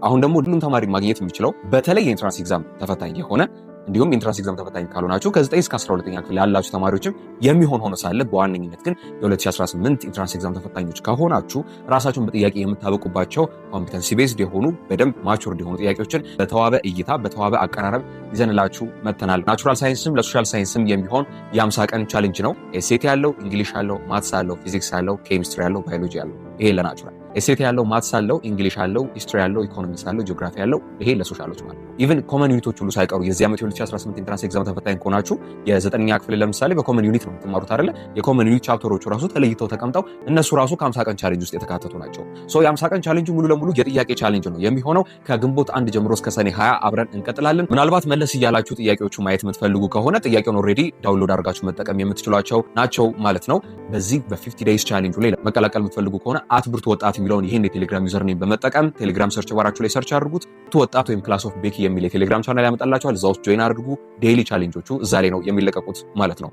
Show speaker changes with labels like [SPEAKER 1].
[SPEAKER 1] አሁን ደግሞ ሁሉም ተማሪ ማግኘት የሚችለው በተለይ የኢንትራንስ ኤግዛም ተፈታኝ የሆነ እንዲሁም የኢንትራንስ ኤግዛም ተፈታኝ ካልሆናችሁ ከ9 እስከ 12ኛ ክፍል ያላችሁ ተማሪዎችም የሚሆን ሆኖ ሳለ በዋነኝነት ግን የ2018 ኢንትራንስ ኤግዛም ተፈታኞች ከሆናችሁ ራሳችሁን በጥያቄ የምታበቁባቸው ኮምፒተንሲ ቤዝድ የሆኑ በደንብ ማቹርድ የሆኑ ጥያቄዎችን በተዋበ እይታ በተዋበ አቀራረብ ይዘንላችሁ መጥተናል። ናቹራል ሳይንስም ለሶሻል ሳይንስም የሚሆን የ50 ቀን ቻሌንጅ ነው። ኤስኤቲ ያለው፣ እንግሊሽ ያለው፣ ማትስ ያለው፣ ፊዚክስ ያለው፣ ኬሚስትሪ ያለው፣ ባዮሎጂ ያለው ይሄ ለናቹራል ኤስኤቲ ያለው፣ ማትስ ያለው፣ እንግሊሽ ያለው፣ ሂስትሪ ያለው፣ ኢኮኖሚክስ ያለው፣ ጂኦግራፊ ያለው ይሄ ለሶሻሎች ማለት ነው። ኢቭን ኮመን ዩኒቶች ሁሉ ሳይቀሩ የዚህ ዓመት 2018 ኢንትራንስ ኤግዛም ተፈታኝ ከሆናችሁ የ9ኛ ክፍል ለምሳሌ በኮመን ዩኒት ነው የምትማሩት አይደለ? የኮመን ዩኒት ቻፕተሮቹ ራሱ ተለይተው ተቀምጠው እነሱ ራሱ ከ50 ቀን ቻሌንጅ ውስጥ የተካተቱ ናቸው። የ50 ቀን ቻሌንጁ ሙሉ ለሙሉ የጥያቄ ቻሌንጅ ነው የሚሆነው። ከግንቦት 1 ጀምሮ እስከ ሰኔ 20 አብረን እንቀጥላለን። ምናልባት መለስ እያላችሁ ጥያቄዎቹ ማየት የምትፈልጉ ከሆነ ጥያቄውን ኦልሬዲ ዳውንሎድ አድርጋችሁ መጠቀም የምትችሏቸው ናቸው ማለት ነው። በዚህ በ50 ዴይስ ቻሌንጁ ላይ መቀላቀል የምትፈልጉ ከሆነ @ብርቱ ወጣት የሚለውን ይሄን የቴሌግራም ዩዘርኔም በመጠቀም ቴሌግራም ሰርች ባራችሁ ላይ ሰርች አድርጉት። ብርቱ ወጣት ወይም ክላስ ኦፍ ቤኪ የሚል የቴሌግራም ቻናል ያመጣላችኋል። እዛ ውስጥ ጆይን አድርጉ። ዴይሊ ቻሌንጆቹ እዛ ላይ ነው የሚለቀቁት ማለት ነው።